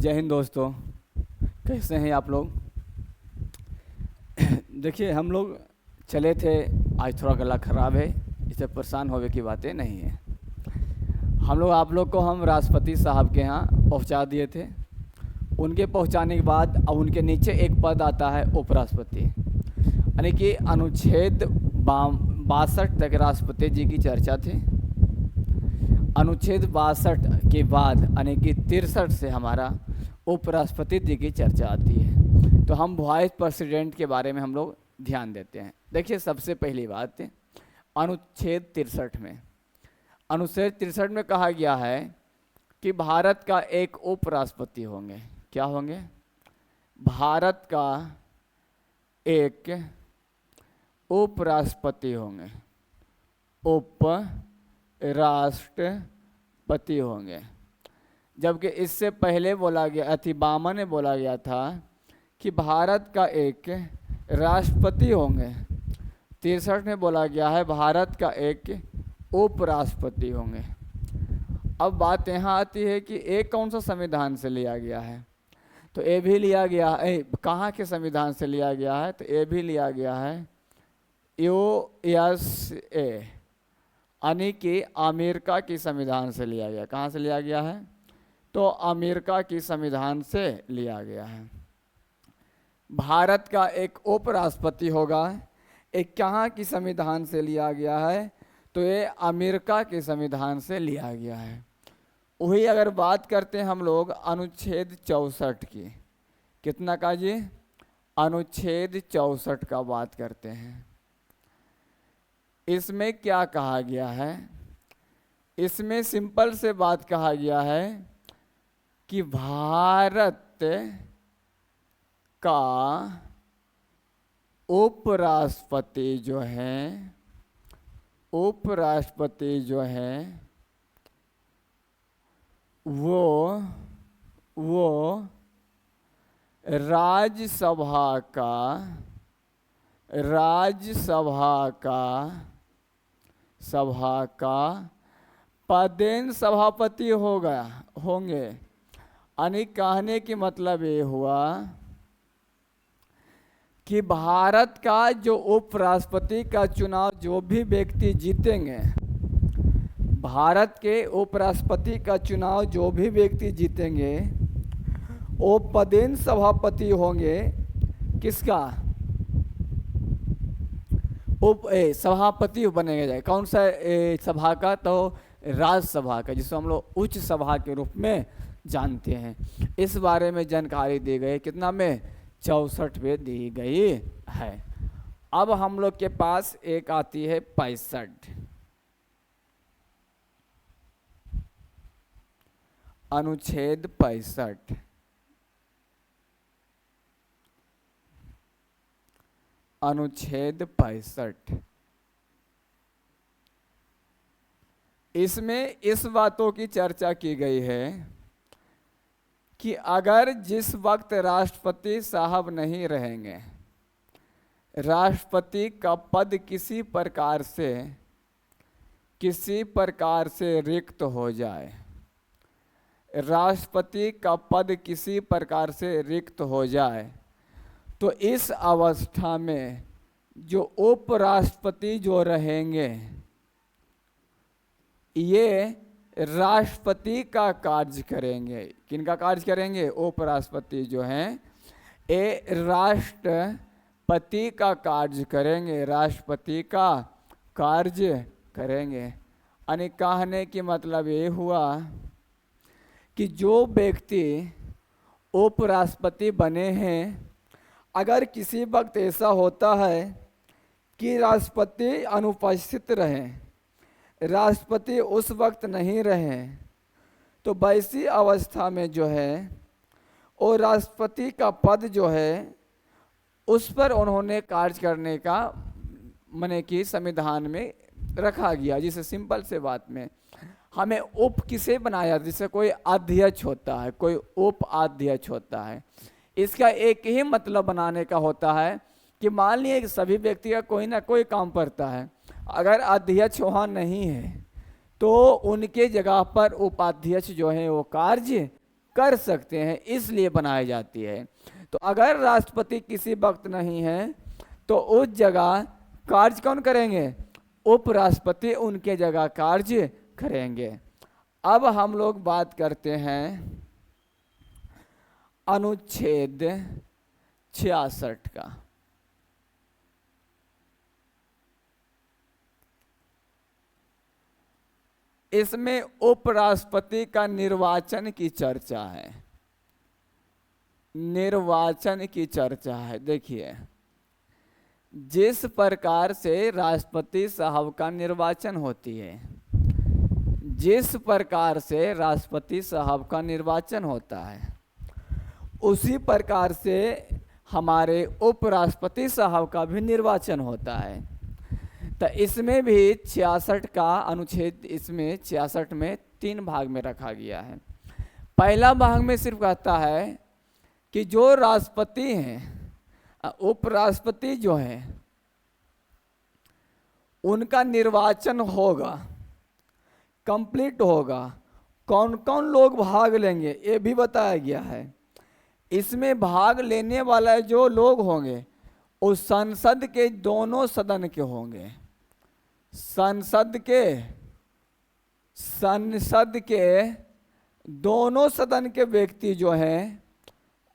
जय हिंद दोस्तों। कैसे हैं आप लोग? देखिए, हम लोग चले थे। आज थोड़ा गला ख़राब है, इससे परेशान होने की बातें नहीं है। हम लोग आप लोग को हम राष्ट्रपति साहब के यहाँ पहुँचा दिए थे। उनके पहुँचाने के बाद अब उनके नीचे एक पद आता है उपराष्ट्रपति, यानी कि अनुच्छेद 62 तक राष्ट्रपति जी की चर्चा थी। अनुच्छेद 62 के बाद यानी कि 63 से हमारा उपराष्ट्रपति जी की चर्चा आती है। तो हम वाइस प्रेसिडेंट के बारे में हम लोग ध्यान देते हैं। देखिए, सबसे पहली बात अनुच्छेद 63 में कहा गया है कि भारत का एक उपराष्ट्रपति होंगे। क्या होंगे? भारत का एक उपराष्ट्रपति होंगे, उपराष्ट्रपति होंगे। जबकि इससे पहले बोला गया, अतिबामा ने बोला गया था कि भारत का एक राष्ट्रपति होंगे। 63 में बोला गया है भारत का एक उपराष्ट्रपति होंगे। अब बात यहाँ आती है कि एक कौन सा संविधान से लिया गया है? तो ये भी लिया गया है, कहाँ के संविधान से लिया गया है? तो ये भी लिया गया है USA, यानी कि अमेरिका की संविधान से लिया गया। कहाँ से लिया गया है? तो अमेरिका की संविधान से लिया गया है। भारत का एक उपराष्ट्रपति होगा, एक कहाँ की संविधान से लिया गया है? तो ये अमेरिका के संविधान से लिया गया है। वही अगर बात करते हैं हम लोग अनुच्छेद 64 की, कितना का जी? अनुच्छेद 64 का बात करते हैं। इसमें क्या कहा गया है? इसमें सिंपल से बात कहा गया है कि भारत का उपराष्ट्रपति जो है वो राज्यसभा का पदेन सभापति होंगे। यानी कहने की मतलब ये हुआ कि भारत का जो उपराष्ट्रपति का चुनाव जो भी व्यक्ति जीतेंगे, भारत के उपराष्ट्रपति का चुनाव जो भी व्यक्ति जीतेंगे वो पदेन सभापति होंगे। किसका? सभापति बनेगा जाए। कौन सा सभा का? तो राज्यसभा का, जिसको हम लोग उच्च सभा के रूप में जानते हैं। इस बारे में जानकारी दी गई, कितना में? 64 में दी गई है। अब हम लोग के पास एक आती है 65, अनुच्छेद 65। अनुच्छेद 65 इसमें इस बातों की चर्चा की गई है कि अगर जिस वक्त राष्ट्रपति साहब नहीं रहेंगे, राष्ट्रपति का पद किसी प्रकार से रिक्त हो जाए, राष्ट्रपति का पद किसी प्रकार से रिक्त हो जाए, तो इस अवस्था में जो उपराष्ट्रपति जो रहेंगे ये राष्ट्रपति का कार्य करेंगे। किनका कार्य करेंगे? उपराष्ट्रपति जो हैं ये राष्ट्रपति का कार्य करेंगे, राष्ट्रपति का कार्य करेंगे। यानी कहने की मतलब ये हुआ कि जो व्यक्ति उपराष्ट्रपति बने हैं, अगर किसी वक्त ऐसा होता है कि राष्ट्रपति अनुपस्थित रहें, राष्ट्रपति उस वक्त नहीं रहे, तो वैसी अवस्था में जो है वो राष्ट्रपति का पद जो है उस पर उन्होंने कार्य करने का माने कि संविधान में रखा गया। जिसे सिंपल से बात में हमें उप किसे बनाया? जैसे कोई अध्यक्ष होता है, कोई उप अध्यक्ष होता है। इसका एक ही मतलब बनाने का होता है कि मान लीजिए कि सभी व्यक्ति का कोई ना कोई काम पड़ता है, अगर अध्यक्ष वहाँ नहीं है तो उनके जगह पर उपाध्यक्ष जो है वो कार्य कर सकते हैं, इसलिए बनाई जाती है। तो अगर राष्ट्रपति किसी वक्त नहीं है तो उस जगह कार्य कौन करेंगे? उपराष्ट्रपति उनके जगह कार्य करेंगे। अब हम लोग बात करते हैं अनुच्छेद 66 का। इसमें उपराष्ट्रपति का निर्वाचन की चर्चा है, निर्वाचन की चर्चा है। देखिए, जिस प्रकार से राष्ट्रपति साहब का निर्वाचन होती है, जिस प्रकार से राष्ट्रपति साहब का निर्वाचन होता है, उसी प्रकार से हमारे उपराष्ट्रपति साहब का भी निर्वाचन होता है। तो इसमें भी 66 का अनुच्छेद, इसमें 66 में 3 भाग में रखा गया है। पहला भाग में सिर्फ कहता है कि जो राष्ट्रपति हैं, उपराष्ट्रपति जो हैं, उनका निर्वाचन होगा, कंप्लीट होगा। कौन कौन लोग भाग लेंगे ये भी बताया गया है। इसमें भाग लेने वाला जो लोग होंगे वो संसद के दोनों सदन के होंगे। संसद के दोनों सदन के व्यक्ति जो हैं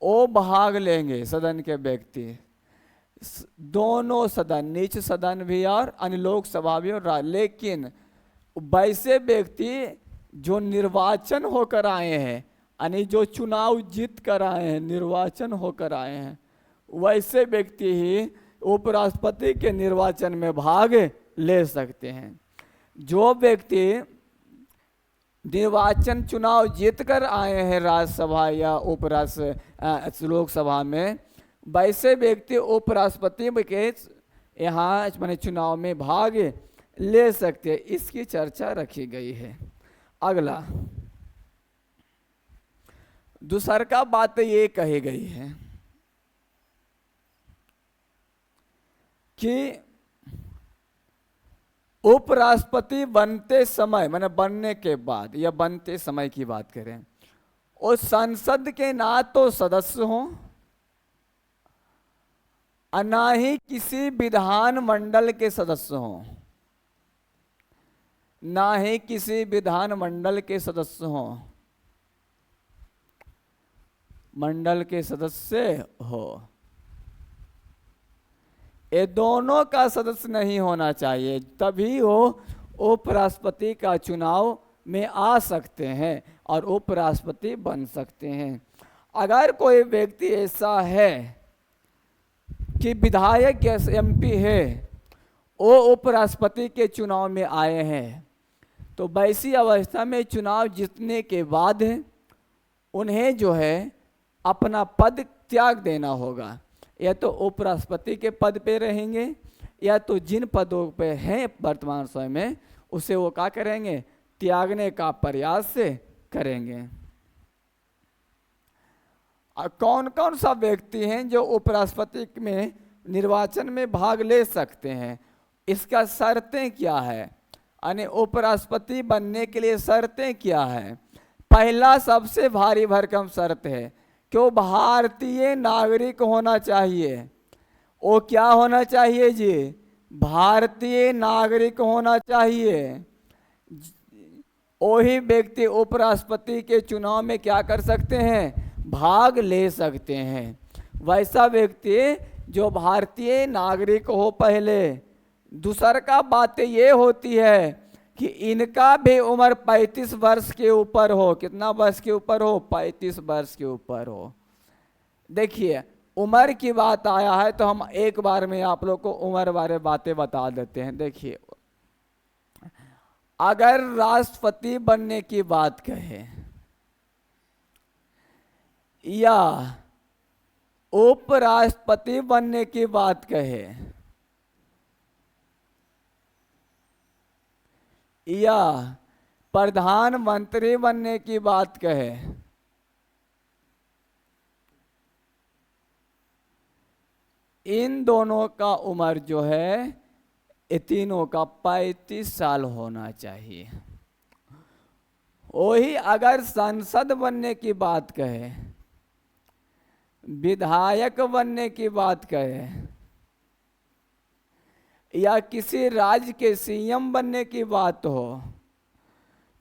वो भाग लेंगे। सदन के व्यक्ति दोनों सदन, नीच सदन भी और अन्य लोकसभा भी और लेकिन वैसे व्यक्ति जो निर्वाचन होकर आए हैं, यानी जो चुनाव जीत कर आए हैं, निर्वाचन होकर आए हैं, वैसे व्यक्ति ही उपराष्ट्रपति के निर्वाचन में भाग ले सकते हैं। जो व्यक्ति निर्वाचन चुनाव जीत कर आए हैं राज्यसभा या लोकसभा में, वैसे व्यक्ति उपराष्ट्रपति के यहाँ मैंने चुनाव में भाग ले सकते हैं। इसकी चर्चा रखी गई है। अगला दूसर का बात ये कही गई है कि उपराष्ट्रपति बनते समय, माने बनने के बाद या बनते समय की बात करें, उस संसद के ना तो सदस्य हों और ना ही किसी विधान मंडल के सदस्य हों, ना ही किसी विधान मंडल के सदस्य हों, मंडल के सदस्य हो। ये दोनों का सदस्य नहीं होना चाहिए, तभी वो उपराष्ट्रपति का चुनाव में आ सकते हैं और उपराष्ट्रपति बन सकते हैं। अगर कोई व्यक्ति ऐसा है कि विधायक या एमपी है, वो उपराष्ट्रपति के चुनाव में आए हैं, तो वैसी अवस्था में चुनाव जीतने के बाद उन्हें जो है अपना पद त्याग देना होगा। या तो उपराष्ट्रपति के पद पे रहेंगे या तो जिन पदों पे हैं वर्तमान समय में उसे वो क्या करेंगे, त्यागने का प्रयास करेंगे। कौन कौन सा व्यक्ति हैं जो उपराष्ट्रपति में निर्वाचन में भाग ले सकते हैं, इसका शर्तें क्या है, यानी उपराष्ट्रपति बनने के लिए शर्तें क्या है। पहला सबसे भारी भरकम शर्त है कि वो भारतीय नागरिक होना चाहिए। वो क्या होना चाहिए जी, भारतीय नागरिक होना चाहिए। वही व्यक्ति उपराष्ट्रपति के चुनाव में क्या कर सकते हैं, भाग ले सकते हैं। वैसा व्यक्ति जो भारतीय नागरिक हो पहले। दूसर का बात ये होती है कि इनका भी उम्र 35 वर्ष के ऊपर हो। कितना वर्ष के ऊपर हो, 35 वर्ष के ऊपर हो। देखिए, उम्र की बात आया है तो हम एक बार में आप लोग को उम्र वाले बातें बता देते हैं। देखिए, अगर राष्ट्रपति बनने की बात कहें या उपराष्ट्रपति बनने की बात कहें या प्रधानमंत्री बनने की बात कहे, इन दोनों का उम्र जो है, ये तीनों का 35 साल होना चाहिए। वही अगर सांसद बनने की बात कहे, विधायक बनने की बात कहे, या किसी राज्य के सीएम बनने की बात हो,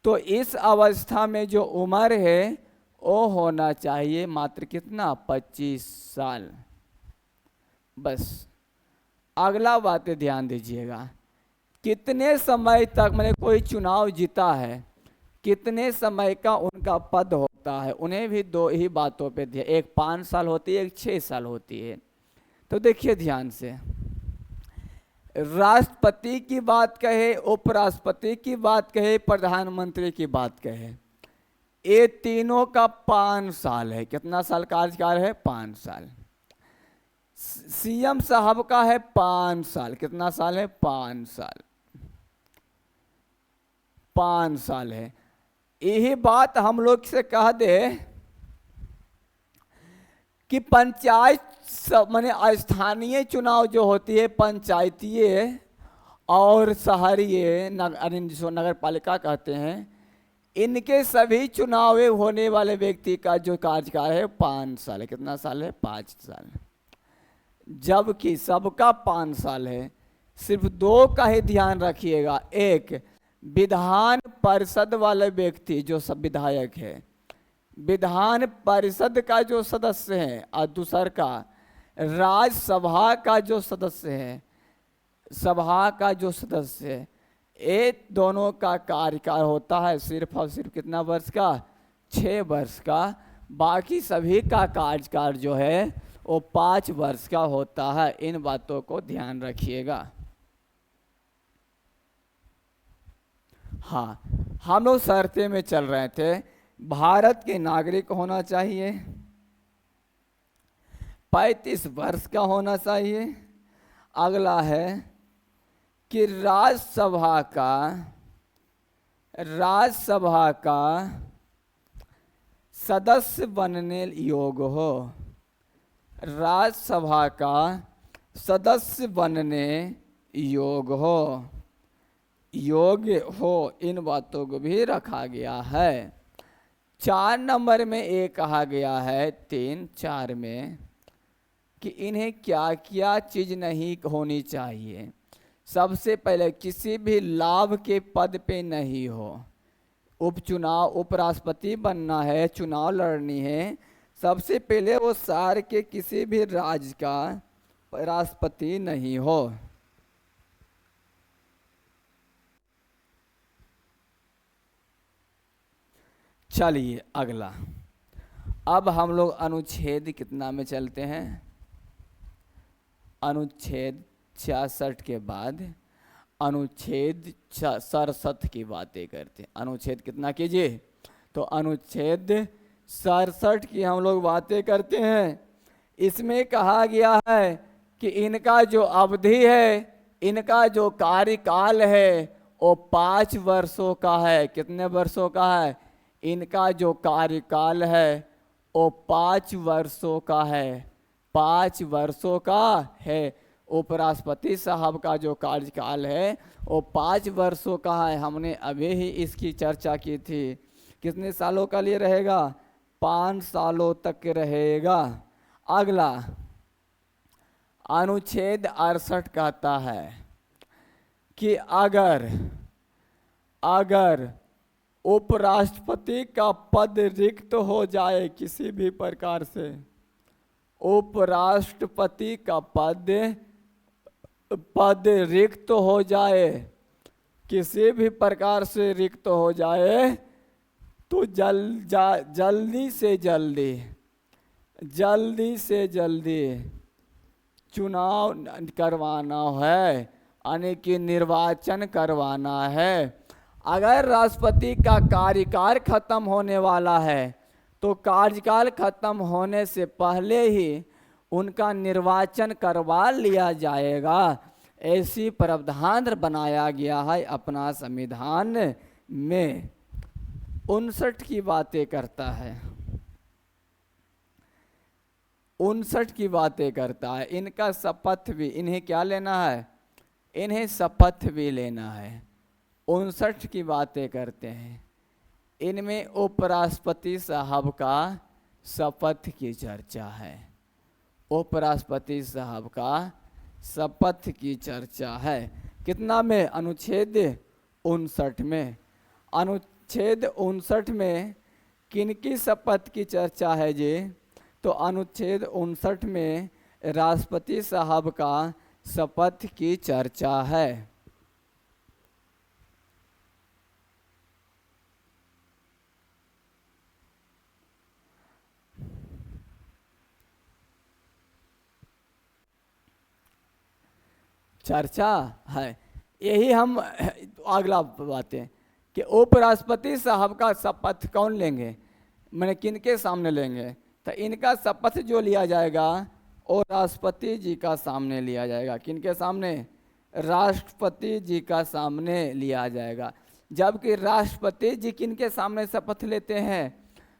तो इस अवस्था में जो उम्र है वो होना चाहिए मात्र कितना, 25 साल। बस अगला बात ध्यान दीजिएगा, कितने समय तक मैंने कोई चुनाव जीता है, कितने समय का उनका पद होता है, उन्हें भी दो ही बातों पे ध्यान, एक 5 साल होती है, एक 6 साल होती है। तो देखिए ध्यान से, राष्ट्रपति की बात कहे, उपराष्ट्रपति की बात कहे, प्रधानमंत्री की बात कहे, ये तीनों का 5 साल है। कितना साल कार्यकाल है? 5 साल। सीएम साहब का है 5 साल। कितना साल है? 5 साल। 5 साल है। यही बात हम लोग से कह दे कि पंचायत माने स्थानीय चुनाव जो होती है, पंचायतीय और शहरीय जिसको नगर पालिका कहते हैं, इनके सभी चुनाव होने वाले व्यक्ति का जो कार्यकाल है 5 साल है। कितना साल है? 5 साल। जबकि सबका 5 साल है। सिर्फ 2 का ही ध्यान रखिएगा, एक विधान परिषद वाले व्यक्ति जो सब विधायक है, विधान परिषद का जो सदस्य है, और दूसर का राज्यसभा का जो सदस्य है, सभा का जो सदस्य है, ये दोनों का कार्यकाल होता है सिर्फ और सिर्फ कितना वर्ष का? 6 वर्ष का। बाकी सभी का कार्यकाल जो है वो 5 वर्ष का होता है। इन बातों को ध्यान रखिएगा। हाँ, हम लोग शर्तें में चल रहे थे, भारत के नागरिक होना चाहिए, 35 वर्ष का होना चाहिए। अगला है कि राज्यसभा का सदस्य बनने योग्य हो, राज्यसभा का सदस्य बनने योग्य हो। इन बातों को भी रखा गया है। 4 नंबर में ये कहा गया है, 3-4 में, कि इन्हें क्या क्या चीज नहीं होनी चाहिए। सबसे पहले किसी भी लाभ के पद पे नहीं हो। उपचुनाव, उपराष्ट्रपति बनना है, चुनाव लड़नी है, सबसे पहले वो सार के किसी भी राज्य का राष्ट्रपति नहीं हो। चलिए अगला, अब हम लोग अनुच्छेद कितना में चलते हैं? अनुच्छेद 66 के बाद अनुच्छेद 67 की बातें करते हैं। अनुच्छेद कितना कीजिए? तो अनुच्छेद 67 की हम लोग बातें करते हैं। इसमें कहा गया है कि इनका जो अवधि है, इनका जो कार्यकाल है वो 5 वर्षों का है। कितने वर्षों का है? इनका जो कार्यकाल है वो 5 वर्षों का है। 5 वर्षों का है। उपराष्ट्रपति साहब का जो कार्यकाल है वो 5 वर्षों का है। हमने अभी ही इसकी चर्चा की थी। कितने सालों का लिए रहेगा? 5 सालों तक रहेगा। अगला अनुच्छेद 68 कहता है कि अगर उपराष्ट्रपति का पद रिक्त हो जाए किसी भी प्रकार से, उपराष्ट्रपति का पद रिक्त हो जाए, किसी भी प्रकार से रिक्त हो जाए, तो जल्दी से जल्दी चुनाव करवाना है, यानी कि निर्वाचन करवाना है। अगर राष्ट्रपति का कार्यकाल खत्म होने वाला है तो कार्यकाल खत्म होने से पहले ही उनका निर्वाचन करवा लिया जाएगा। ऐसी प्रावधान बनाया गया है अपना संविधान में। 59 की बातें करता है, 59 की बातें करता है। इनका शपथ भी, इन्हें क्या लेना है? इन्हें शपथ भी लेना है। 59 की बातें करते हैं। इनमें उपराष्ट्रपति साहब का शपथ की चर्चा है। उपराष्ट्रपति साहब का शपथ की चर्चा है। कितना में? अनुच्छेद 59 में। अनुच्छेद 59 में किनकी शपथ की चर्चा है जी? तो अनुच्छेद 59 में राष्ट्रपति साहब का शपथ की चर्चा है। चर्चा है। यही हम अगला बातें कि उपराष्ट्रपति साहब का शपथ कौन लेंगे, मैंने किनके सामने लेंगे? तो इनका शपथ जो लिया जाएगा वो राष्ट्रपति जी का सामने लिया जाएगा। किनके सामने? राष्ट्रपति जी का सामने लिया जाएगा। जबकि राष्ट्रपति जी किनके सामने शपथ लेते हैं?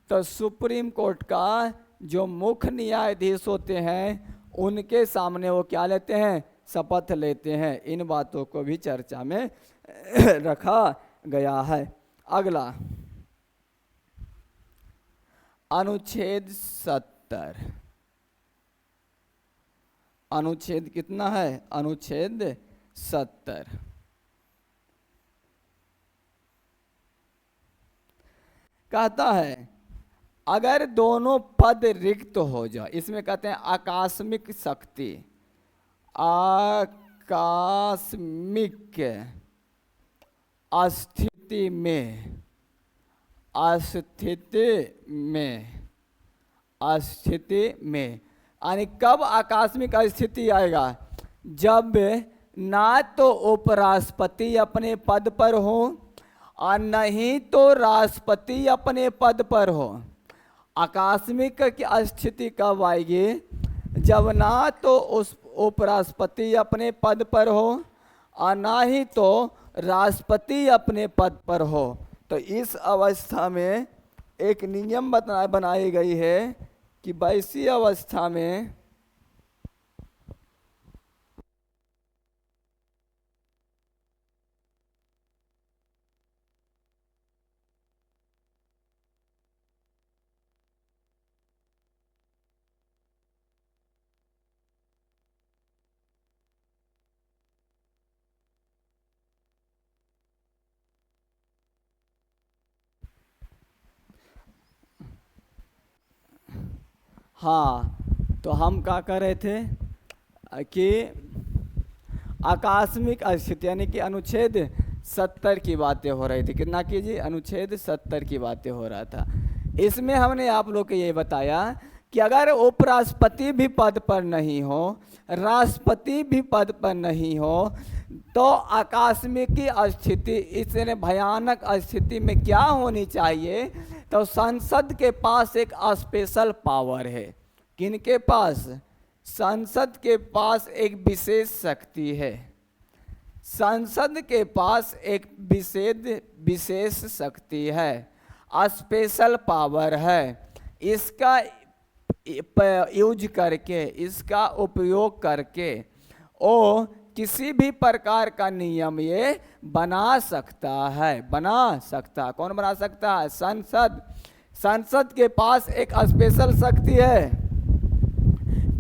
तो सुप्रीम कोर्ट का जो मुख्य न्यायाधीश होते हैं उनके सामने वो क्या लेते हैं? शपथ लेते हैं। इन बातों को भी चर्चा में रखा गया है। अगला अनुच्छेद 70। अनुच्छेद कितना है? अनुच्छेद 70 कहता है अगर दोनों पद रिक्त हो जाए, इसमें कहते हैं आकस्मिक शक्ति, आकस्मिक स्थिति में, स्थिति में यानी कब आकस्मिक स्थिति आएगा? जब ना तो उपराष्ट्रपति अपने पद पर हो और नहीं तो राष्ट्रपति अपने पद पर हो। आकस्मिक की स्थिति कब आएगी? जब ना तो उस उपराष्ट्रपति अपने पद पर हो और ना ही तो राष्ट्रपति अपने पद पर हो। तो इस अवस्था में एक नियम बनाई गई है कि वैसी अवस्था में हाँ, तो हम क्या कर रहे थे कि आकस्मिक स्थिति यानी कि अनुच्छेद 70 की बातें हो रही थी। कितना कीजिए? अनुच्छेद 70 की बातें हो रहा था। इसमें हमने आप लोग को ये बताया कि अगर उपराष्ट्रपति भी पद पर नहीं हो, राष्ट्रपति भी पद पर नहीं हो, तो आकस्मिक स्थिति, इसने भयानक स्थिति में क्या होनी चाहिए? तो संसद के पास एक स्पेशल पावर है। किनके पास? संसद के पास एक विशेष शक्ति है। संसद के पास एक विशेष शक्ति है, स्पेशल पावर है। इसका यूज करके, इसका उपयोग करके वो किसी भी प्रकार का नियम ये बना सकता है। बना सकता, कौन बना सकता है? संसद। संसद के पास एक स्पेशल शक्ति है।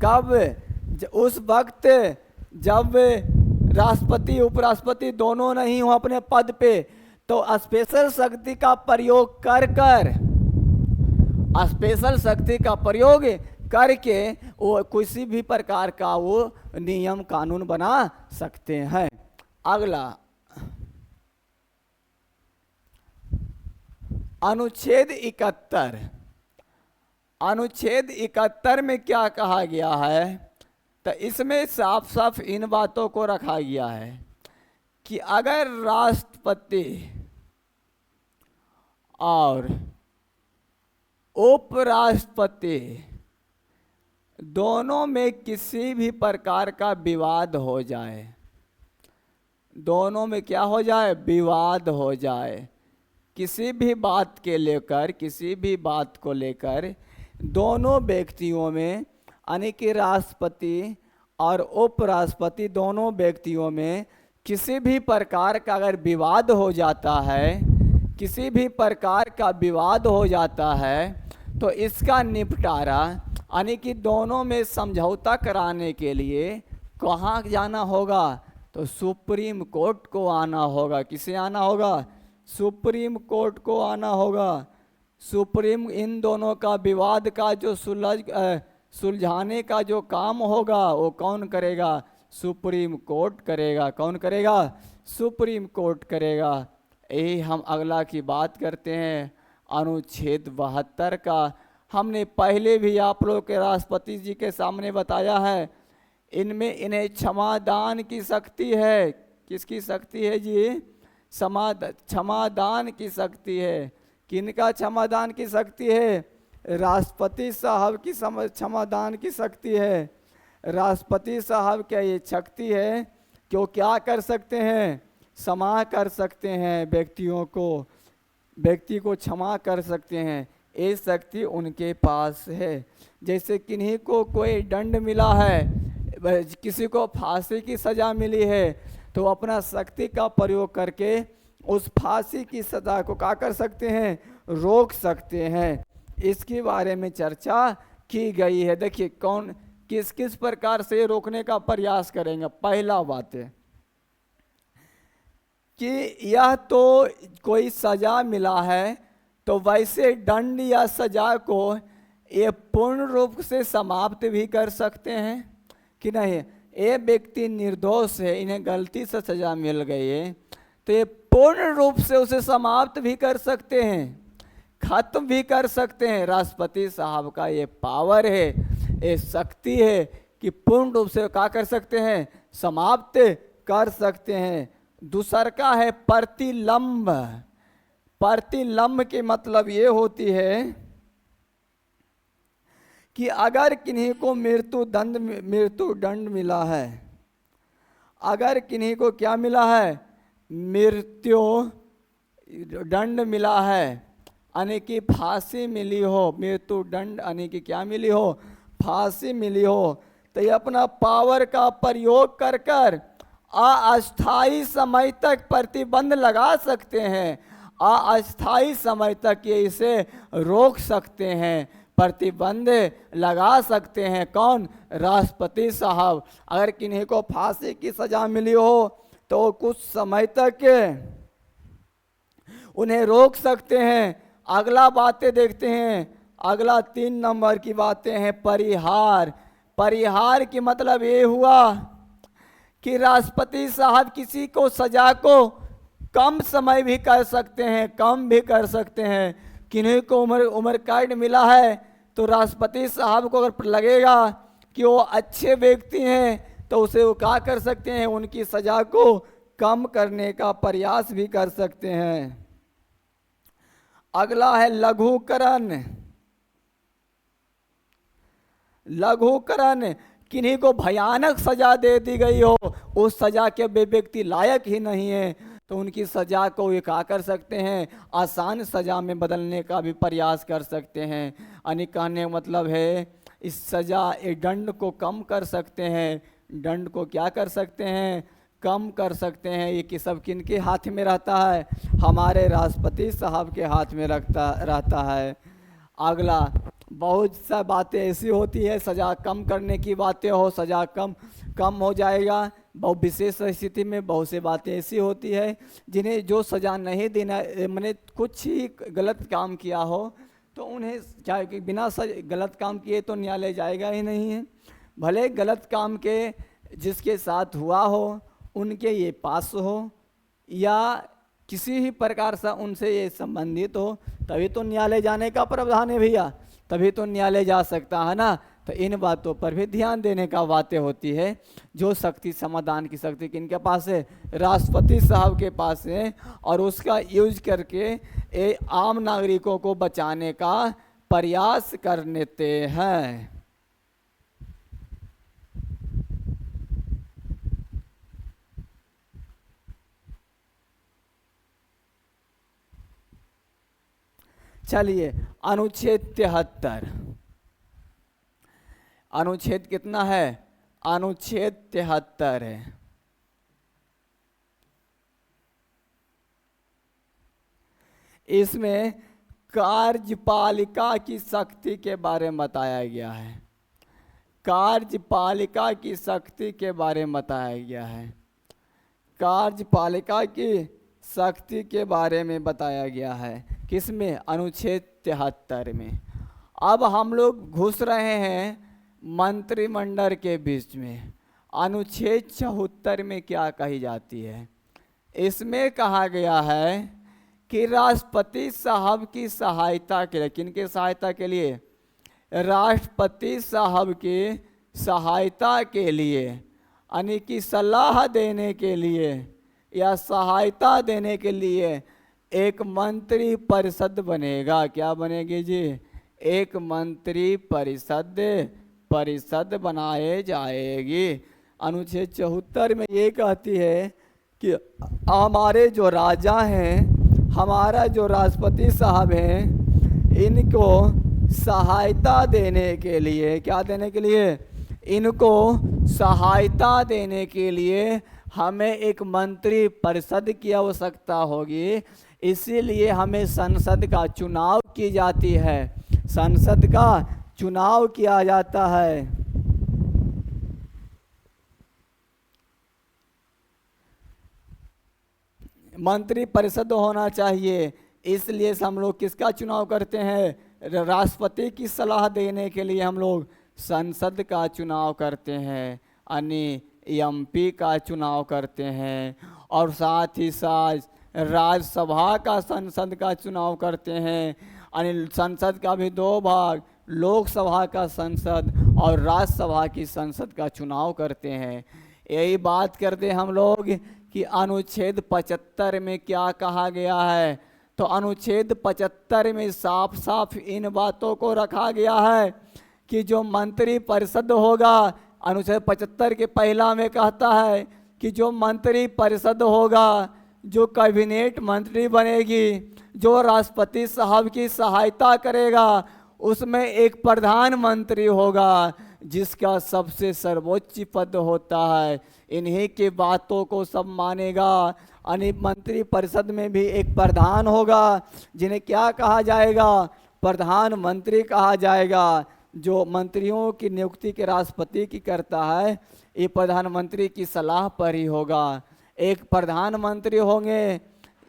कब? उस वक्त जब राष्ट्रपति उपराष्ट्रपति दोनों नहीं हो अपने पद पे, तो स्पेशल शक्ति का प्रयोग स्पेशल शक्ति का प्रयोग करके वो किसी भी प्रकार का वो नियम कानून बना सकते हैं। अगला अनुच्छेद 71। अनुच्छेद 71 में क्या कहा गया है? तो इसमें साफ साफ इन बातों को रखा गया है कि अगर राष्ट्रपति और उपराष्ट्रपति दोनों में किसी भी प्रकार का विवाद हो जाए, दोनों में क्या हो जाए? विवाद हो जाए, किसी भी बात के लेकर, किसी भी बात को लेकर दोनों व्यक्तियों में, यानी कि राष्ट्रपति और उपराष्ट्रपति दोनों व्यक्तियों में किसी भी प्रकार का अगर विवाद हो जाता है, किसी भी प्रकार का विवाद हो जाता है तो इसका निपटारा यानी कि दोनों में समझौता कराने के लिए कहाँ जाना होगा? तो सुप्रीम कोर्ट को आना होगा। किसे आना होगा? सुप्रीम कोर्ट को आना होगा। सुप्रीम इन दोनों का विवाद का जो सुलझाने का जो काम होगा वो कौन करेगा? सुप्रीम कोर्ट करेगा। कौन करेगा? सुप्रीम कोर्ट करेगा। यही हम अगला की बात करते हैं, अनुच्छेद 72 का। हमने पहले भी आप लोग के राष्ट्रपति जी के सामने बताया है, इनमें इन्हें क्षमादान की शक्ति है। किसकी शक्ति है जी? क्षमादान की शक्ति है। किनका क्षमादान की शक्ति है? राष्ट्रपति साहब की क्षमादान की शक्ति है। राष्ट्रपति साहब क्या ये शक्ति है कि वो क्या कर सकते हैं? क्षमा कर सकते हैं, व्यक्ति को क्षमा कर सकते हैं। ये शक्ति उनके पास है। जैसे किन्हीं को कोई दंड मिला है, किसी को फांसी की सज़ा मिली है, तो अपना शक्ति का प्रयोग करके उस फांसी की सज़ा को क्या कर सकते हैं? रोक सकते हैं। इसके बारे में चर्चा की गई है। देखिए कौन किस किस प्रकार से रोकने का प्रयास करेंगे। पहला बात है कि यह तो कोई सज़ा मिला है तो वैसे दंड या सज़ा को ये पूर्ण रूप से समाप्त भी कर सकते हैं कि नहीं? ये व्यक्ति निर्दोष है, इन्हें गलती से सज़ा मिल गई है, तो ये पूर्ण रूप से उसे समाप्त भी कर सकते हैं, खत्म भी कर सकते हैं। राष्ट्रपति साहब का ये पावर है, ये शक्ति है कि पूर्ण रूप से क्या कर सकते हैं? समाप्त कर सकते हैं। दूसर का है प्रतिलंब। प्रतिलंब की मतलब ये होती है कि अगर किन्हीं को मृत्यु दंड मिला है, अगर किन्हीं को क्या मिला है? मृत्यु दंड मिला है, यानी कि फांसी मिली हो। मृत्यु दंड यानी कि क्या मिली हो? फांसी मिली हो। तो ये अपना पावर का प्रयोग कर कर अस्थायी समय तक प्रतिबंध लगा सकते हैं, अस्थायी समय तक ये इसे रोक सकते हैं, प्रतिबंध लगा सकते हैं। कौन? राष्ट्रपति साहब। अगर किन्हीं को फांसी की सजा मिली हो तो कुछ समय तक उन्हें रोक सकते हैं। अगला बातें देखते हैं। अगला 3 नंबर की बातें हैं परिहार। परिहार की मतलब ये हुआ कि राष्ट्रपति साहब किसी को सजा को कम समय भी कर सकते हैं, कम भी कर सकते हैं। किन्हीं को उम्र कैद मिला है तो राष्ट्रपति साहब को अगर लगेगा कि वो अच्छे व्यक्ति हैं तो उसे वो क्या कर सकते हैं? उनकी सजा को कम करने का प्रयास भी कर सकते हैं। अगला है लघुकरण। लघुकरण, किन्हीं को भयानक सजा दे दी गई हो, उस सजा के वे व्यक्ति लायक ही नहीं है, तो उनकी सजा को ये क्या कर सकते हैं? आसान सजा में बदलने का भी प्रयास कर सकते हैं। यानी कहने का मतलब है इस सजा एक दंड को कम कर सकते हैं। दंड को क्या कर सकते हैं? कम कर सकते हैं। ये कि सब किनके हाथ में रहता है? हमारे राष्ट्रपति साहब के हाथ में रहता है। अगला, बहुत सा बातें ऐसी होती है, सज़ा कम करने की बातें हो, सज़ा कम हो जाएगा। बहुत विशेष स्थिति में बहुत सी बातें ऐसी होती है जिन्हें जो सज़ा नहीं देना, मैंने कुछ ही गलत काम किया हो तो उन्हें क्या कि बिना गलत काम किए तो न्यायालय जाएगा ही नहीं है। भले गलत काम के जिसके साथ हुआ हो उनके ये पास हो या किसी ही प्रकार से उनसे ये संबंधित हो, तभी तो न्यायालय जाने का प्रावधान है भैया, तभी तो न्यायालय जा सकता है ना। तो इन बातों पर भी ध्यान देने का बातें होती है। जो शक्ति, समाधान की शक्ति किनके पास है? राष्ट्रपति साहब के पास है, और उसका यूज करके ये आम नागरिकों को बचाने का प्रयास करते हैं। चलिए, अनुच्छेद 73। अनुच्छेद कितना है? अनुच्छेद 73 है। इसमें कार्यपालिका की शक्ति के बारे में बताया गया है। कार्यपालिका की शक्ति के बारे में बताया गया है। कार्यपालिका की शक्ति के बारे में बताया गया है। किसमें? अनुच्छेद 73 में। अब हम लोग घुस रहे हैं मंत्रिमंडल के बीच में। अनुच्छेद 74 में क्या कही जाती है? इसमें कहा गया है कि राष्ट्रपति साहब की सहायता के लिए, किनके सहायता के लिए? राष्ट्रपति साहब की सहायता के लिए, यानी कि सलाह देने के लिए या सहायता देने के लिए एक मंत्री परिषद बनेगा। क्या बनेगी जी? एक मंत्री परिषद बनाए जाएगी। अनुच्छेद 74 में ये कहती है कि हमारे जो राजा हैं, हमारा जो राष्ट्रपति साहब हैं, इनको सहायता देने के लिए, क्या देने के लिए? इनको सहायता देने के लिए हमें एक मंत्री परिषद की आवश्यकता होगी। इसीलिए हमें संसद का चुनाव की जाती है। संसद का चुनाव किया जाता है। मंत्री परिषद होना चाहिए। इसलिए हम लोग किसका चुनाव करते हैं? राष्ट्रपति की सलाह देने के लिए हम लोग संसद का चुनाव करते हैं, यानी एमपी का चुनाव करते हैं। और साथ ही साथ राज्यसभा का संसद का चुनाव करते हैं। यानी संसद का भी दो भाग, लोकसभा का संसद और राज्यसभा की संसद का चुनाव करते हैं। यही बात करते हम लोग कि अनुच्छेद 75 में क्या कहा गया है। तो अनुच्छेद 75 में साफ साफ इन बातों को रखा गया है कि जो मंत्री परिषद होगा, अनुच्छेद 75 के पहला में कहता है कि जो मंत्री परिषद होगा, जो कैबिनेट मंत्री बनेगी, जो राष्ट्रपति साहब की सहायता करेगा, उसमें एक प्रधानमंत्री होगा जिसका सबसे सर्वोच्च पद होता है। इन्हीं की बातों को सब मानेगा। यानी मंत्री परिषद में भी एक प्रधान होगा जिन्हें क्या कहा जाएगा? प्रधानमंत्री कहा जाएगा। जो मंत्रियों की नियुक्ति के राष्ट्रपति की करता है, ये प्रधानमंत्री की सलाह पर ही होगा। एक प्रधानमंत्री होंगे,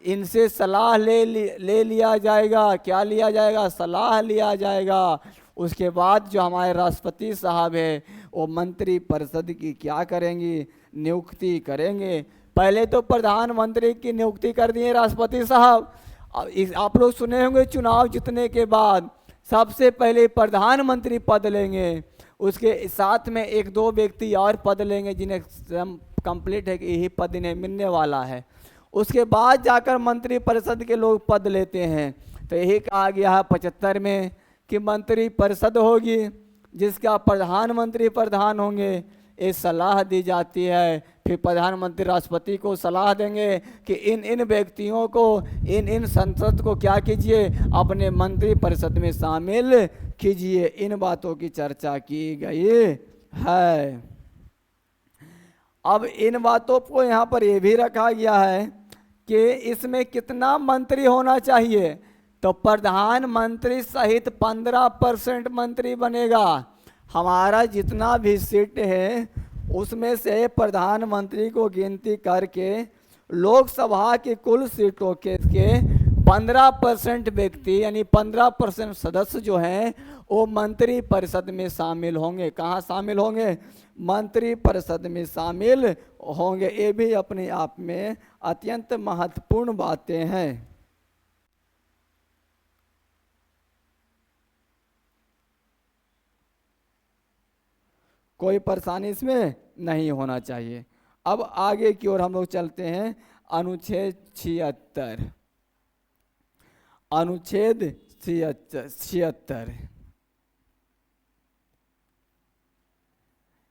इनसे सलाह ले लिया जाएगा। क्या लिया जाएगा? सलाह लिया जाएगा। उसके बाद जो हमारे राष्ट्रपति साहब है वो मंत्री परिषद की क्या करेंगी? नियुक्ति करेंगे। पहले तो प्रधानमंत्री की नियुक्ति कर दिए राष्ट्रपति साहब। आप लोग सुने होंगे चुनाव जीतने के बाद सबसे पहले प्रधानमंत्री पद लेंगे, उसके साथ में एक दो व्यक्ति और पद लेंगे जिन्हें कंप्लीट है कि यही पद इन्हें मिलने वाला है। उसके बाद जाकर मंत्री परिषद के लोग पद लेते हैं। तो यही कहा गया है 75 में कि मंत्री परिषद होगी जिसका प्रधानमंत्री प्रधान होंगे। ये सलाह दी जाती है। फिर प्रधानमंत्री राष्ट्रपति को सलाह देंगे कि इन व्यक्तियों को, इन संसद को क्या कीजिए? अपने मंत्री परिषद में शामिल कीजिए। इन बातों की चर्चा की गई है। अब इन बातों को यहाँ पर ये भी रखा गया है कि इसमें कितना मंत्री होना चाहिए। तो प्रधानमंत्री सहित 15% मंत्री बनेगा। हमारा जितना भी सीट है उसमें से प्रधानमंत्री को गिनती करके लोकसभा की कुल सीटों के 15% व्यक्ति, यानी 15% सदस्य जो हैं वो मंत्री परिषद में शामिल होंगे। कहाँ शामिल होंगे? मंत्री परिषद में शामिल होंगे। ये भी अपने आप में अत्यंत महत्वपूर्ण बातें हैं। कोई परेशानी इसमें नहीं होना चाहिए। अब आगे की ओर हम लोग चलते हैं। अनुच्छेद 76, अनुच्छेद 76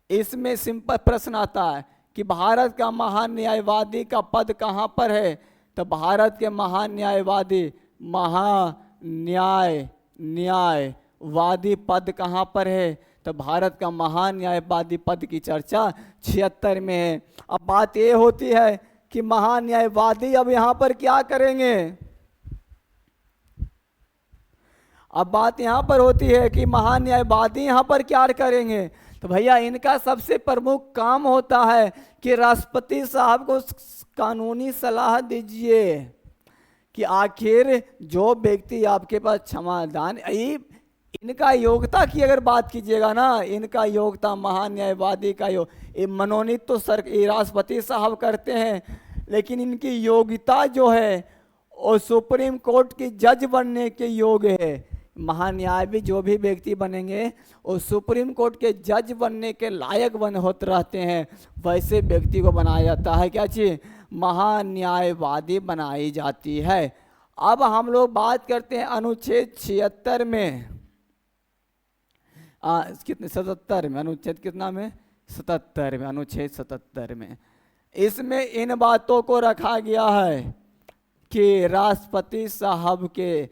इसमें सिंपल प्रश्न आता है कि भारत का महान न्यायवादी का पद कहाँ पर है। तो भारत के महान न्यायवादी, न्यायवादी पद कहाँ पर है। तो भारत का महान न्यायवादी पद की चर्चा 76 में है। अब बात ये होती है कि महान न्यायवादी अब यहाँ पर क्या करेंगे? अब बात यहाँ पर होती है कि महान्यायवादी यहाँ पर क्या करेंगे, तो भैया इनका सबसे प्रमुख काम होता है कि राष्ट्रपति साहब को कानूनी सलाह दीजिए कि आखिर जो व्यक्ति आपके पास क्षमादान, इनका योग्यता की अगर बात कीजिएगा ना, इनका योग्यता महान्यायवादी का ये मनोनीत तो राष्ट्रपति साहब करते हैं, लेकिन इनकी योग्यता जो है वो सुप्रीम कोर्ट की जज बनने के योग्य है। महान्यायवादी जो भी व्यक्ति बनेंगे वो सुप्रीम कोर्ट के जज बनने के लायक होते रहते हैं, वैसे व्यक्ति को बनाया जाता है क्या चीज, महान्यायवादी बनाई जाती है। अब हम लोग बात करते हैं अनुच्छेद 76 में, कितने 77 में, अनुच्छेद कितना में 77 में, अनुच्छेद 77 में, इसमें इन बातों को रखा गया है कि राष्ट्रपति साहब के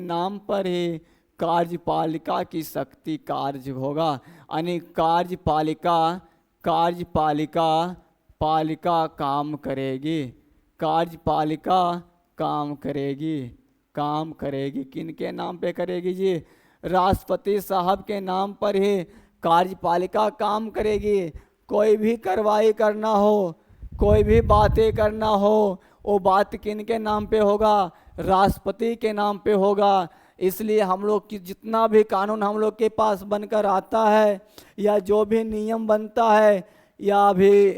नाम पर ही कार्यपालिका की शक्ति कार्य होगा, यानी कार्यपालिका काम करेगी। किनके नाम पे करेगी जी, राष्ट्रपति साहब के नाम पर ही कार्यपालिका काम करेगी। कोई भी कार्रवाई करना हो, कोई भी बातें करना हो, वो बात किनके नाम पे होगा, राष्ट्रपति के नाम पे होगा। इसलिए हम लोग की जितना भी कानून हम लोग के पास बनकर आता है या जो भी नियम बनता है, या अभी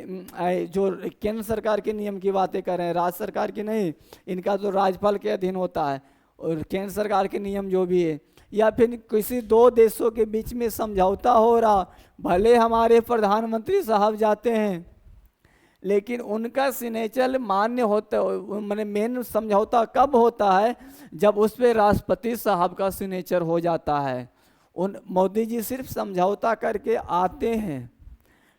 जो केंद्र सरकार के नियम की बातें कर रहे हैं, राज्य सरकार की नहीं, इनका तो राज्यपाल के अधीन होता है, और केंद्र सरकार के नियम जो भी है, या फिर किसी दो देशों के बीच में समझौता हो रहा, भले हमारे प्रधानमंत्री साहब जाते हैं लेकिन उनका सिग्नेचर मान्य होता है। मैंने मेन समझौता कब होता है, जब उस पर राष्ट्रपति साहब का सिग्नेचर हो जाता है। मोदी जी सिर्फ समझौता करके आते हैं,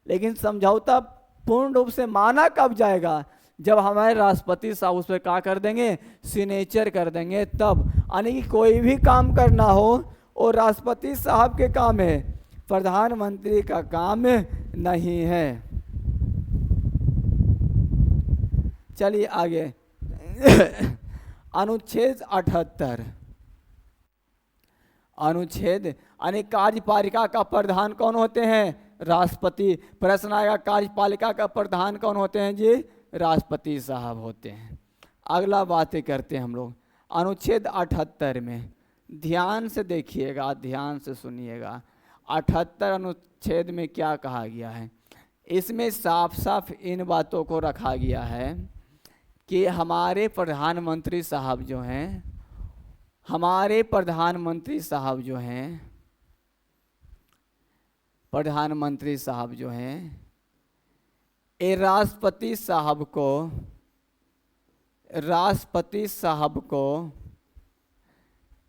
लेकिन समझौता पूर्ण रूप से माना कब जाएगा, जब हमारे राष्ट्रपति साहब उस पर क्या कर देंगे, सिग्नेचर कर देंगे तब। यानी कि कोई भी काम करना हो वो राष्ट्रपति साहब के काम है, प्रधानमंत्री का काम नहीं है। चलिए आगे अनुच्छेद 78 यानी कार्यपालिका का प्रधान कौन होते हैं, राष्ट्रपति। प्रश्न आएगा कार्यपालिका का प्रधान कौन होते हैं जी, राष्ट्रपति साहब होते हैं। अगला बातें करते हैं हम लोग अनुच्छेद 78 में, ध्यान से देखिएगा, ध्यान से सुनिएगा। 78 अनुच्छेद में क्या कहा गया है, इसमें साफ साफ इन बातों को रखा गया है कि हमारे प्रधानमंत्री साहब जो हैं, ये राष्ट्रपति साहब को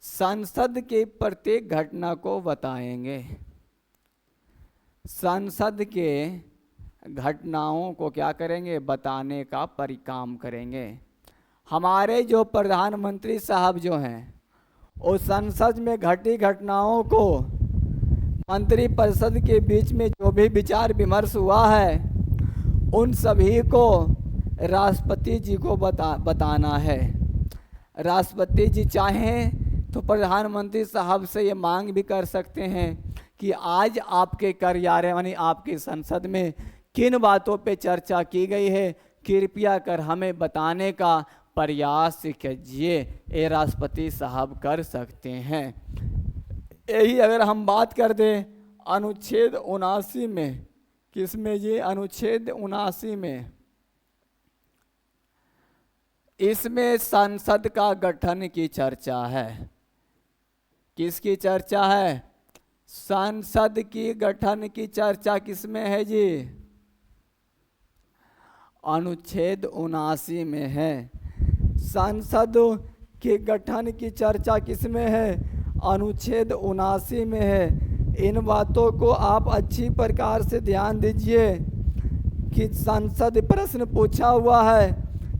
संसद के प्रत्येक घटना को बताएंगे, संसद के घटनाओं को क्या करेंगे, बताने का परिकाम करेंगे। हमारे जो प्रधानमंत्री साहब जो हैं वो संसद में घटी घटनाओं को, मंत्रिपरिषद के बीच में जो भी विचार विमर्श हुआ है उन सभी को राष्ट्रपति जी को बताना है। राष्ट्रपति जी चाहें तो प्रधानमंत्री साहब से ये मांग भी कर सकते हैं कि आज आपके कार्यालय यानी आपकी संसद में किन बातों पे चर्चा की गई है, कृपया कर हमें बताने का प्रयास कीजिए, ये राष्ट्रपति साहब कर सकते हैं। यही अगर हम बात कर दें अनुच्छेद 79 में, किसमें ये, अनुच्छेद 79 में, इसमें संसद का गठन की चर्चा है। किसकी चर्चा है, संसद की गठन की चर्चा किसमें है जी, अनुच्छेद 79 में है। संसद के गठन की चर्चा किसमें है, अनुच्छेद 79 में है। इन बातों को आप अच्छी प्रकार से ध्यान दीजिए कि संसद प्रश्न पूछा हुआ है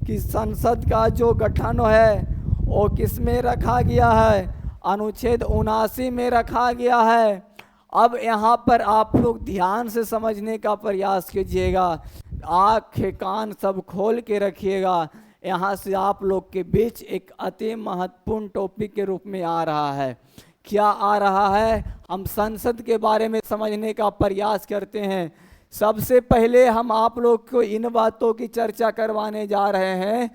कि संसद का जो गठन है वो किस में रखा गया है, अनुच्छेद 79 में रखा गया है। अब यहाँ पर आप लोग ध्यान से समझने का प्रयास कीजिएगा। आँखें कान सब खोल के रखिएगा। यहाँ से आप लोग के बीच एक अति महत्वपूर्ण टॉपिक के रूप में आ रहा है। क्या आ रहा है? हम संसद के बारे में समझने का प्रयास करते हैं। सबसे पहले हम आप लोग को इन बातों की चर्चा करवाने जा रहे हैं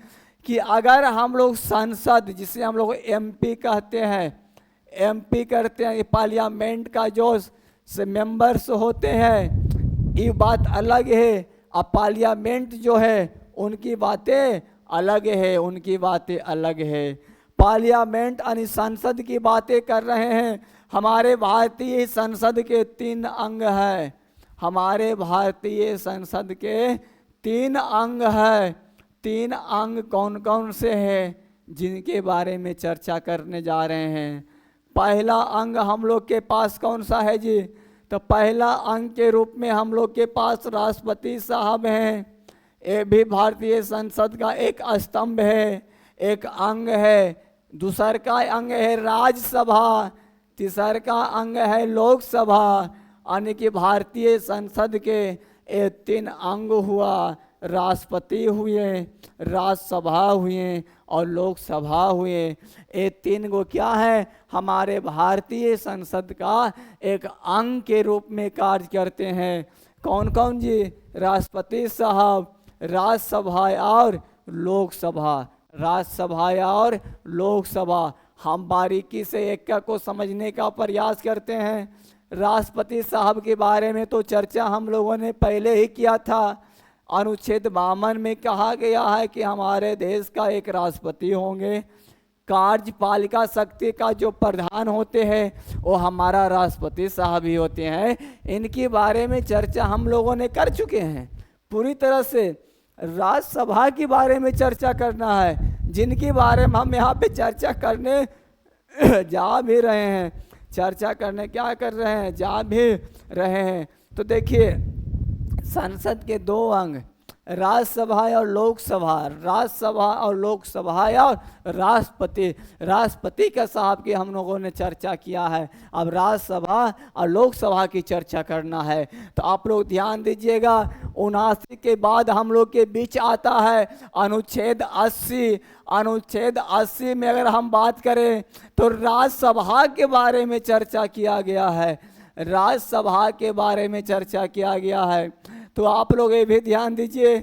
कि अगर हम लोग संसद, जिसे हम लोग एमपी कहते हैं, एमपी करते हैं, ये पार्लियामेंट का जो मेंबर्स होते हैं, ये बात अलग है। अब पार्लियामेंट जो है उनकी बातें अलग है, उनकी बातें अलग है। पार्लियामेंट यानी संसद की बातें कर रहे हैं। हमारे भारतीय संसद के 3 अंग हैं। हमारे भारतीय संसद के 3 अंग हैं। 3 अंग कौन कौन से हैं, जिनके बारे में चर्चा करने जा रहे हैं। पहला अंग हम लोग के पास कौन सा है जी? तो पहला अंग के रूप में हम लोग के पास राष्ट्रपति साहब हैं। ये भी भारतीय संसद का एक स्तंभ है, एक अंग है। दूसर का अंग है राज्यसभा, तीसर का अंग है लोकसभा। यानी कि भारतीय संसद के ये 3 अंग हुआ। राष्ट्रपति हुए, राज्यसभा हुए और लोकसभा हुए। ये 3 गो क्या है? हमारे भारतीय संसद का एक अंग के रूप में कार्य करते हैं। कौन कौन जी? राष्ट्रपति साहब, राज्यसभा और लोकसभा। राज्यसभा और लोकसभा हम बारीकी से एक को समझने का प्रयास करते हैं। राष्ट्रपति साहब के बारे में तो चर्चा हम लोगों ने पहले ही किया था। अनुच्छेद 52 में कहा गया है कि हमारे देश का एक राष्ट्रपति होंगे। कार्यपालिका शक्ति का जो प्रधान होते हैं वो हमारा राष्ट्रपति साहब ही होते हैं। इनके बारे में चर्चा हम लोगों ने कर चुके हैं पूरी तरह से। राज्यसभा के बारे में चर्चा करना है, जिनके बारे में हम यहाँ पे चर्चा करने जा भी रहे हैं। चर्चा करने क्या कर रहे हैं? जा भी रहे हैं। तो देखिए, संसद के 2 अंग, राज्यसभा और लोकसभा। राज्यसभा और लोकसभा और राष्ट्रपति। राष्ट्रपति के साहब की हम लोगों ने चर्चा किया है। अब राज्यसभा और लोकसभा की चर्चा करना है। तो आप लोग ध्यान दीजिएगा, 79 के बाद हम लोग के बीच आता है अनुच्छेद 80। अनुच्छेद 80 में अगर हम बात करें तो राज्यसभा के बारे में चर्चा किया गया है। राज्यसभा के बारे में चर्चा किया गया है। तो आप लोग ये भी ध्यान दीजिए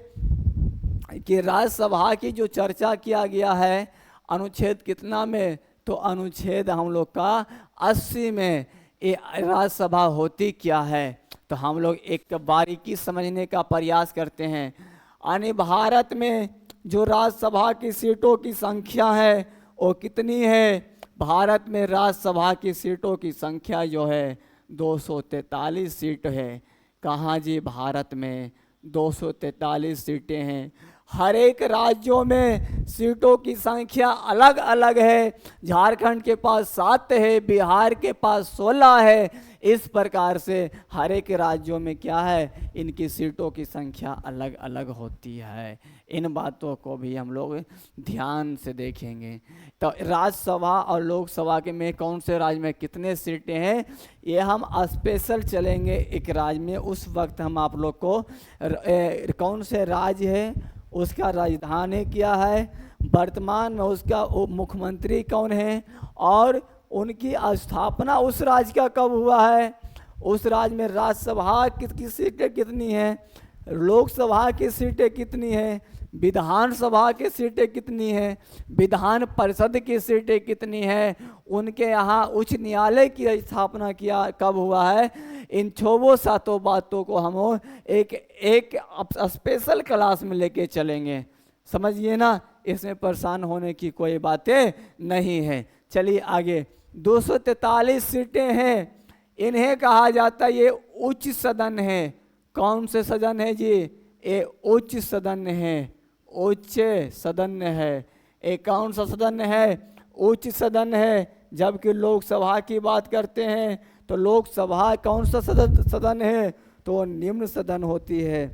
कि राज्यसभा की जो चर्चा किया गया है अनुच्छेद कितना में? तो अनुच्छेद हम लोग का 80 में। ये राज्यसभा होती क्या है? तो हम लोग एक बारीकी समझने का प्रयास करते हैं। यानी भारत में जो राज्यसभा की सीटों की संख्या है वो कितनी है? भारत में राज्यसभा की सीटों की संख्या जो है 243 सीट है। कहाँ जी? भारत में 243 सीटें हैं। हर एक राज्यों में सीटों की संख्या अलग अलग है। झारखंड के पास 7 है, बिहार के पास 16 है। इस प्रकार से हर एक राज्यों में क्या है? इनकी सीटों की संख्या अलग अलग होती है। इन बातों को भी हम लोग ध्यान से देखेंगे। तो राज्यसभा और लोकसभा के में कौन से राज्य में कितने सीटें हैं, ये हम स्पेशल चलेंगे एक राज्य में। उस वक्त हम आप लोग को कौन से राज्य है, उसका राजधानी क्या है, वर्तमान में उसका मुख्यमंत्री कौन है और उनकी स्थापना उस राज्य का कब हुआ है, उस राज्य में राज्यसभा की सीटें कितनी हैं, लोकसभा की सीटें कितनी हैं, विधानसभा की सीटें कितनी हैं, विधान परिषद की सीटें कितनी हैं, उनके यहाँ उच्च न्यायालय की स्थापना किया कब हुआ है। इन 6 बातों को हम एक स्पेशल क्लास में लेके चलेंगे। समझिए ना, इसमें परेशान होने की कोई बातें नहीं है। चलिए आगे। 243 सीटें हैं। इन्हें कहा जाता है ये उच्च सदन है। कौन से सदन है जी? ये उच्च सदन है, उच्च सदन है। ये कौन सा सदन है? उच्च सदन है। जबकि लोकसभा की बात करते हैं तो लोकसभा कौन सा सदन है? तो निम्न सदन होती है।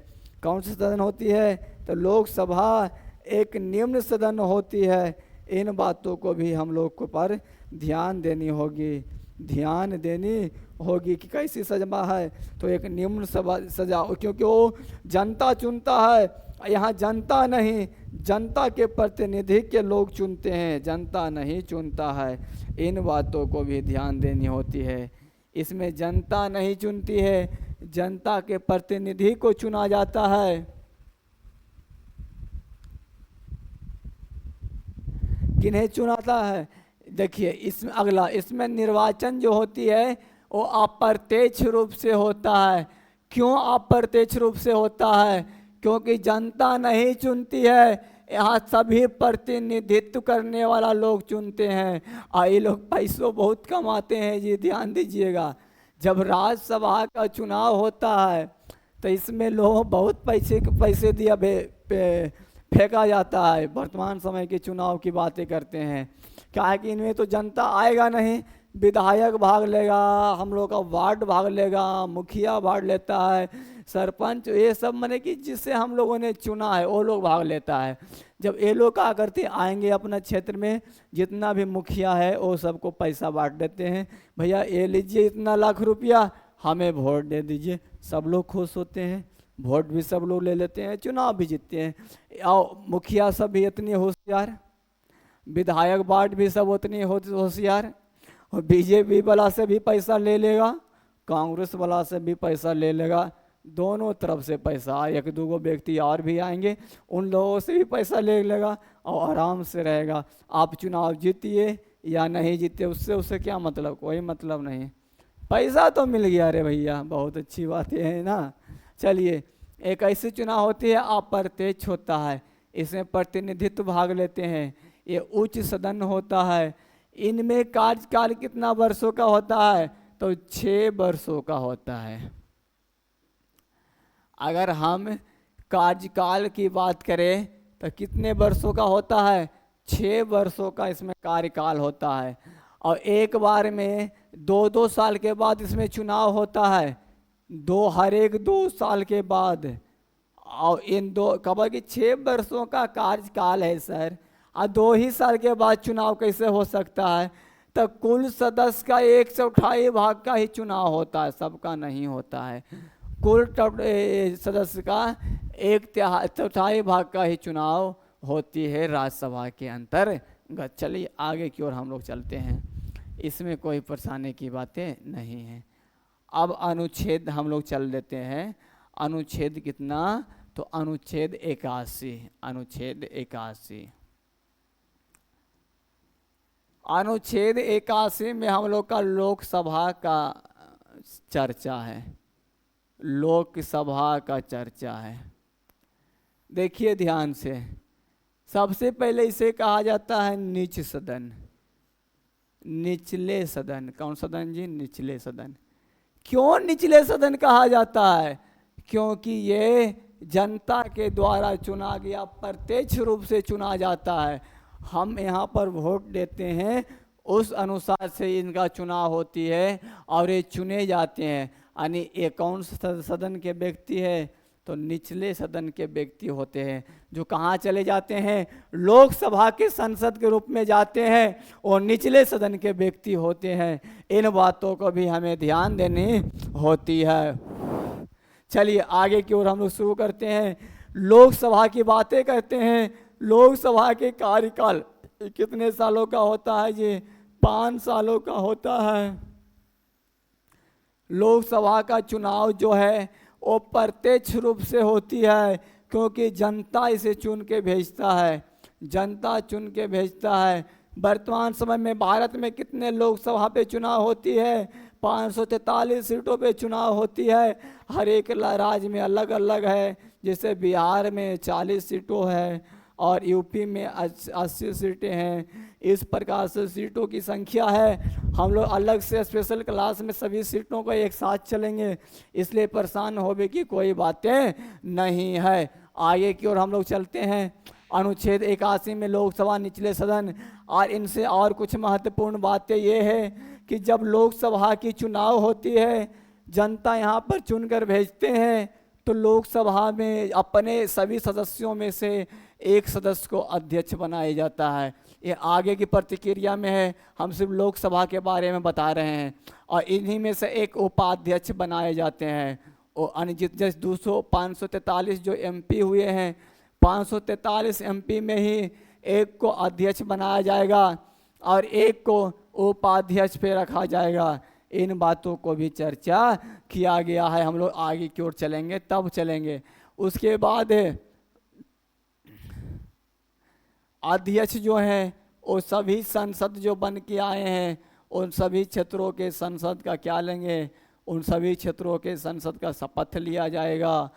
कौन सा सदन होती है? तो लोकसभा एक निम्न सदन होती है। इन बातों को भी हम लोग को पर ध्यान देनी होगी, ध्यान देनी होगी कि कैसी सजा है, तो एक निम्न सजा, क्योंकि वो जनता चुनता है, यहाँ जनता नहीं, जनता के प्रतिनिधि के लोग चुनते हैं, जनता नहीं चुनता है। इन बातों को भी ध्यान देनी होती है। इसमें जनता नहीं चुनती है, जनता के प्रतिनिधि को चुना जाता है। किन्हें चुनाता है? देखिए इसमें अगला, इसमें निर्वाचन जो होती है वो अप्रत्यक्ष रूप से होता है। क्यों अप्रत्यक्ष रूप से होता है? क्योंकि जनता नहीं चुनती है, यहाँ सभी प्रतिनिधित्व करने वाला लोग चुनते हैं। और ये लोग पैसों बहुत कमाते हैं जी, ध्यान दीजिएगा। जब राज्यसभा का चुनाव होता है तो इसमें लोग बहुत पैसे दिया फेंका जाता है। वर्तमान समय के चुनाव की बातें करते हैं, क्या है कि इनमें तो जनता आएगा नहीं, विधायक भाग लेगा, हम लोग का वार्ड भाग लेगा, मुखिया भाग लेता है, सरपंच, ये सब माने कि जिससे हम लोगों ने चुना है वो लोग भाग लेता है। जब ये लोग क्या करते आएंगे अपना क्षेत्र में, जितना भी मुखिया है वो सबको पैसा बांट देते हैं, भैया ये लीजिए इतना लाख रुपया, हमें वोट दे दीजिए। सब लोग खुश होते हैं, वोट भी सब लोग ले लेते हैं, चुनाव भी जीतते हैं। और मुखिया सब भी इतने होशियार, विधायक वार्ड भी सब उतनी होशियार, और बीजेपी वाला से भी पैसा ले लेगा, कांग्रेस वाला से भी पैसा ले लेगा, दोनों तरफ से पैसा, एक दो व्यक्ति और भी आएंगे उन लोगों से भी पैसा ले लेगा और आराम से रहेगा। आप चुनाव जीतिए या नहीं जीते उससे क्या मतलब, कोई मतलब नहीं, पैसा तो मिल गया। अरे भैया बहुत अच्छी बात है ना। चलिए, एक ऐसी चुनाव होती है अप्रत्यक्ष होता है, इसमें प्रतिनिधित्व भाग लेते हैं, ये उच्च सदन होता है। इनमें कार्यकाल कितना वर्षों का होता है? तो 6 वर्षों का होता है। अगर हम कार्यकाल की बात करें तो कितने वर्षों का होता है? 6 वर्षों का इसमें कार्यकाल होता है। और एक बार में 2-2 साल के बाद इसमें चुनाव होता है, हर एक 2 साल के बाद। और इन दो कब कि 6 वर्षों का कार्यकाल है सर, और 2 ही साल के बाद चुनाव कैसे हो सकता है? तो कुल सदस्य का 1/4 भाग का ही चुनाव होता है, सबका नहीं होता है। कुल सदस्य का 1/4 भाग का ही चुनाव होती है राज्यसभा के अंतर्गत। चलिए आगे की ओर हम लोग चलते हैं, इसमें कोई परेशानी की बातें नहीं हैं। अब अनुच्छेद हम लोग चल लेते हैं। अनुच्छेद कितना? तो अनुच्छेद 81। अनुच्छेद 81, अनुच्छेद 81 में हम लोग का लोकसभा का चर्चा है, लोकसभा का चर्चा है। देखिए ध्यान से, सबसे पहले इसे कहा जाता है नीच सदन, निचले सदन। कौन सदन जी? निचले सदन। क्यों निचले सदन कहा जाता है? क्योंकि ये जनता के द्वारा चुना गया, प्रत्यक्ष रूप से चुना जाता है। हम यहाँ पर वोट देते हैं, उस अनुसार से इनका चुनाव होती है और ये चुने जाते हैं। यानी ये कौन सदन के व्यक्ति है? तो निचले सदन के व्यक्ति होते हैं, जो कहाँ चले जाते हैं? लोकसभा के संसद के रूप में जाते हैं, और निचले सदन के व्यक्ति होते हैं। इन बातों को भी हमें ध्यान देनी होती है। चलिए आगे की ओर हम लोग शुरू करते हैं। लोकसभा की बातें करते हैं। लोकसभा के कार्यकाल कितने सालों का होता है जी? 5 सालों का होता है। लोकसभा का चुनाव जो है वो प्रत्यक्ष रूप से होती है, क्योंकि जनता इसे चुन के भेजता है, जनता चुन के भेजता है। वर्तमान समय में भारत में कितने लोकसभा पे चुनाव होती है? 543 सीटों पे चुनाव होती है। हर एक राज्य में अलग अलग है, जैसे बिहार में 40 सीटों है और यूपी में 80 सीटें हैं। इस प्रकार से सीटों की संख्या है। हम लोग अलग से स्पेशल क्लास में सभी सीटों को एक साथ चलेंगे, इसलिए परेशान होने की कोई बातें नहीं है। आगे की ओर हम लोग चलते हैं। अनुच्छेद 81 में लोकसभा निचले सदन, और इनसे और कुछ महत्वपूर्ण बातें ये है कि जब लोकसभा की चुनाव होती है, जनता यहाँ पर चुनकर भेजते हैं, तो लोकसभा में अपने सभी सदस्यों में से एक सदस्य को अध्यक्ष बनाया जाता है। ये आगे की प्रतिक्रिया में है, हम सिर्फ लोकसभा के बारे में बता रहे हैं। और इन्हीं में से एक उपाध्यक्ष बनाए जाते हैं। और अनुचित जैसे 543 जो एमपी हुए हैं, 543 एमपी में ही एक को अध्यक्ष बनाया जाएगा और एक को उपाध्यक्ष पे रखा जाएगा। इन बातों को भी चर्चा किया गया है। हम लोग आगे की ओर चलेंगे तब चलेंगे। उसके बाद अध्यक्ष जो हैं वो सभी सांसद जो बन के आए हैं उन सभी क्षेत्रों के सांसद का क्या लेंगे, उन सभी क्षेत्रों के सांसद का शपथ लिया जाएगा।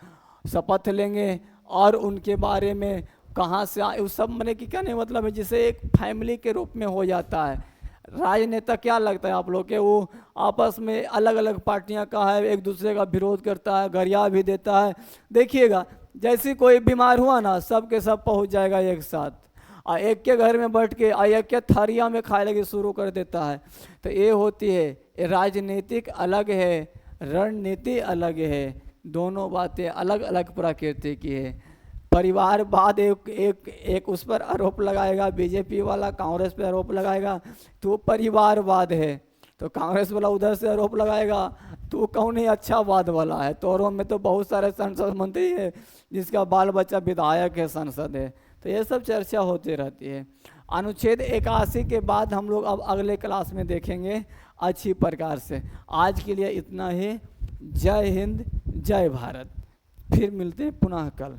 शपथ लेंगे और उनके बारे में कहाँ से आए उस सब मैंने की कहने मतलब है, जिसे एक फैमिली के रूप में हो जाता है। राजनेता क्या लगता है आप लोग के, वो आपस में अलग अलग पार्टियां का है, एक दूसरे का विरोध करता है, गरिया भी देता है। देखिएगा जैसे कोई बीमार हुआ ना, सब के सब पहुंच जाएगा एक साथ, और एक के घर में बैठ के एक के थारिया में खाए लगे शुरू कर देता है। तो ये होती है राजनीतिक अलग है, रणनीति अलग है, दोनों बातें अलग अलग प्रकृति की है। परिवारवाद एक उस पर आरोप लगाएगा, बीजेपी वाला कांग्रेस पे आरोप लगाएगा तो परिवारवाद है, तो कांग्रेस वाला उधर से आरोप लगाएगा तो कौन ही अच्छा वाद वाला है। तोरों में तो बहुत सारे संसद मंत्री है जिसका बाल बच्चा विधायक है, संसद है। तो ये सब चर्चा होती रहती है। अनुच्छेद 81 के बाद हम लोग अब अगले क्लास में देखेंगे अच्छी प्रकार से। आज के लिए इतना ही। जय हिंद, जय भारत। फिर मिलते हैं पुनः कल।